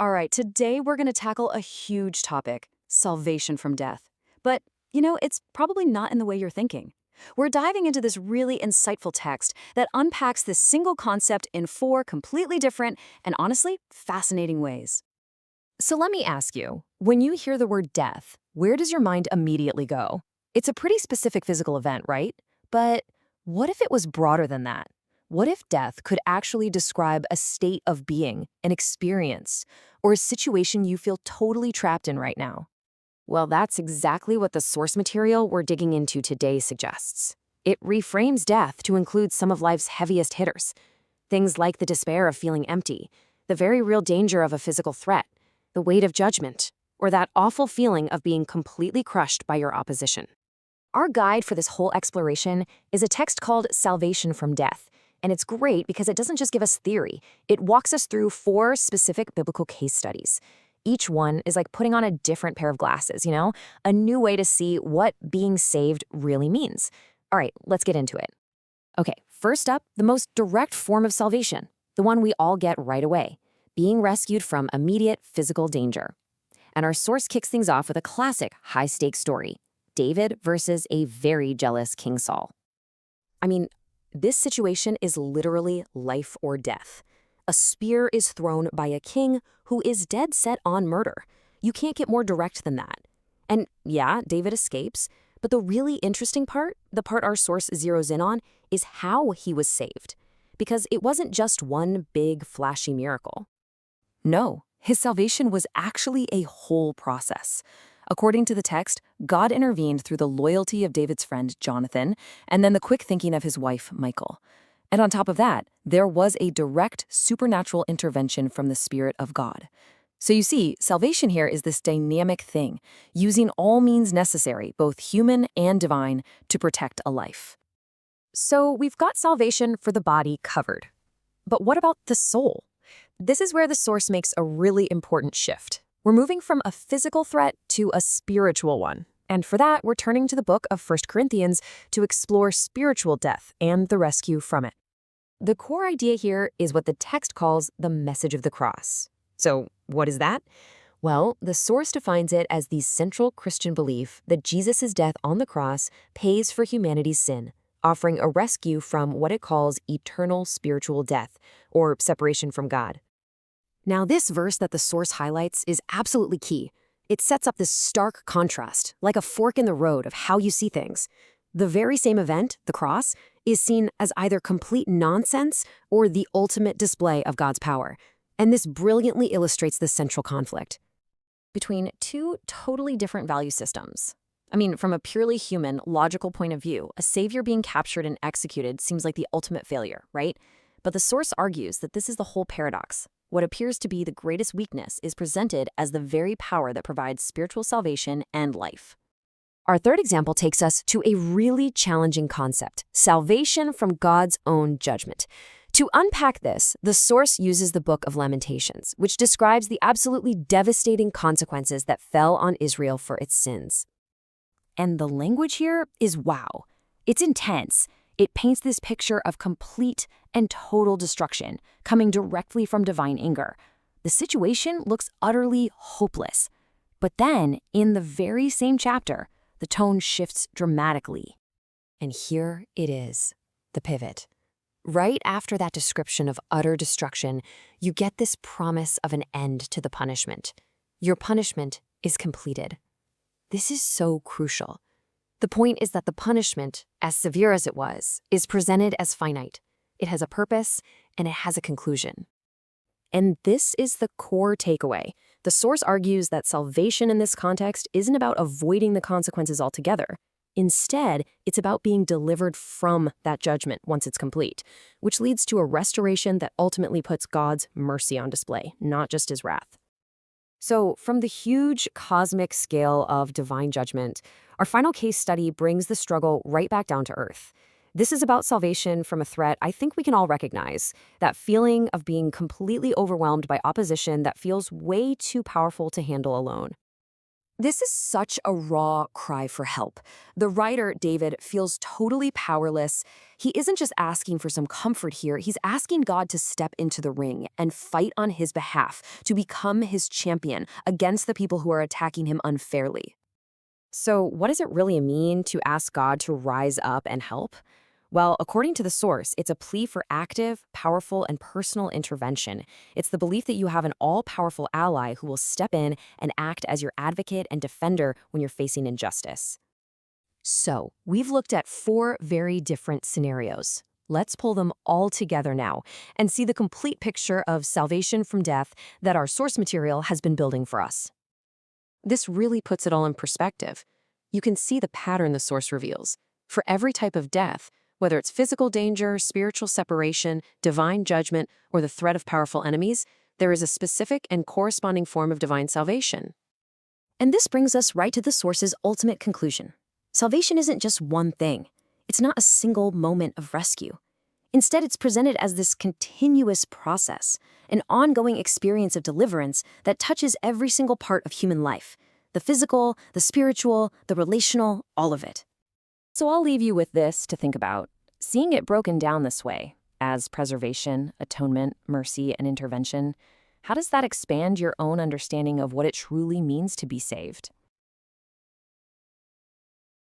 All right, today we're going to tackle a huge topic, salvation from death. But, it's probably not in the way you're thinking. We're diving into this really insightful text that unpacks this single concept in four completely different and honestly fascinating ways. So let me ask you, when you hear the word death, where does your mind immediately go? It's a pretty specific physical event, right? But what if it was broader than that? What if death could actually describe a state of being, an experience, or a situation you feel totally trapped in right now? Well, that's exactly what the source material we're digging into today suggests. It reframes death to include some of life's heaviest hitters. Things like the despair of feeling empty, the very real danger of a physical threat, the weight of judgment, or that awful feeling of being completely crushed by your opposition. Our guide for this whole exploration is a text called Salvation from Death, and it's great because it doesn't just give us theory, it walks us through four specific biblical case studies. Each one is like putting on a different pair of glasses, a new way to see what being saved really means. All right, let's get into it. Okay, first up, the most direct form of salvation, the one we all get right away, being rescued from immediate physical danger. And our source kicks things off with a classic high-stakes story, David versus a very jealous King Saul. I mean, this situation is literally life or death. A spear is thrown by a king who is dead set on murder. You can't get more direct than that. And yeah, David escapes, but the really interesting part, the part our source zeroes in on, is how he was saved. Because it wasn't just one big, flashy miracle. No, his salvation was actually a whole process. According to the text, God intervened through the loyalty of David's friend Jonathan, and then the quick thinking of his wife, Michal. And on top of that, there was a direct supernatural intervention from the Spirit of God. So you see, salvation here is this dynamic thing, using all means necessary, both human and divine, to protect a life. So we've got salvation for the body covered. But what about the soul? This is where the source makes a really important shift. We're moving from a physical threat to a spiritual one. And for that, we're turning to the book of 1 Corinthians to explore spiritual death and the rescue from it. The core idea here is what the text calls the message of the cross. So what is that? Well, the source defines it as the central Christian belief that Jesus' death on the cross pays for humanity's sin, offering a rescue from what it calls eternal spiritual death, or separation from God. Now, this verse that the source highlights is absolutely key. It sets up this stark contrast, like a fork in the road of how you see things. The very same event, the cross, is seen as either complete nonsense or the ultimate display of God's power. And this brilliantly illustrates the central conflict between two totally different value systems. I mean, from a purely human, logical point of view, a savior being captured and executed seems like the ultimate failure, right? But the source argues that this is the whole paradox. What appears to be the greatest weakness is presented as the very power that provides spiritual salvation and life. Our third example takes us to a really challenging concept, salvation from God's own judgment. To unpack this, the source uses the book of Lamentations, which describes the absolutely devastating consequences that fell on Israel for its sins. And the language here is wow. It's intense. It paints this picture of complete and total destruction coming directly from divine anger. The situation looks utterly hopeless. But then, in the very same chapter, the tone shifts dramatically. And here it is, the pivot. Right after that description of utter destruction, you get this promise of an end to the punishment. Your punishment is completed. This is so crucial. The point is that the punishment, as severe as it was, is presented as finite. It has a purpose, and it has a conclusion. And this is the core takeaway. The source argues that salvation in this context isn't about avoiding the consequences altogether. Instead, it's about being delivered from that judgment once it's complete, which leads to a restoration that ultimately puts God's mercy on display, not just his wrath. So, from the huge cosmic scale of divine judgment, our final case study brings the struggle right back down to earth. This is about salvation from a threat I think we can all recognize, that feeling of being completely overwhelmed by opposition that feels way too powerful to handle alone. This is such a raw cry for help. The writer, David, feels totally powerless. He isn't just asking for some comfort here, he's asking God to step into the ring and fight on his behalf, to become his champion against the people who are attacking him unfairly. So, what does it really mean to ask God to rise up and help? Well, according to the source, it's a plea for active, powerful, and personal intervention. It's the belief that you have an all powerful ally who will step in and act as your advocate and defender when you're facing injustice. So, we've looked at 4 very different scenarios. Let's pull them all together now and see the complete picture of salvation from death that our source material has been building for us. This really puts it all in perspective. You can see the pattern the source reveals. For every type of death, whether it's physical danger, spiritual separation, divine judgment, or the threat of powerful enemies, there is a specific and corresponding form of divine salvation. And this brings us right to the source's ultimate conclusion. Salvation isn't just one thing. It's not a single moment of rescue. Instead, it's presented as this continuous process, an ongoing experience of deliverance that touches every single part of human life: the physical, the spiritual, the relational, all of it. So I'll leave you with this to think about. Seeing it broken down this way, as preservation, atonement, mercy, and intervention, how does that expand your own understanding of what it truly means to be saved?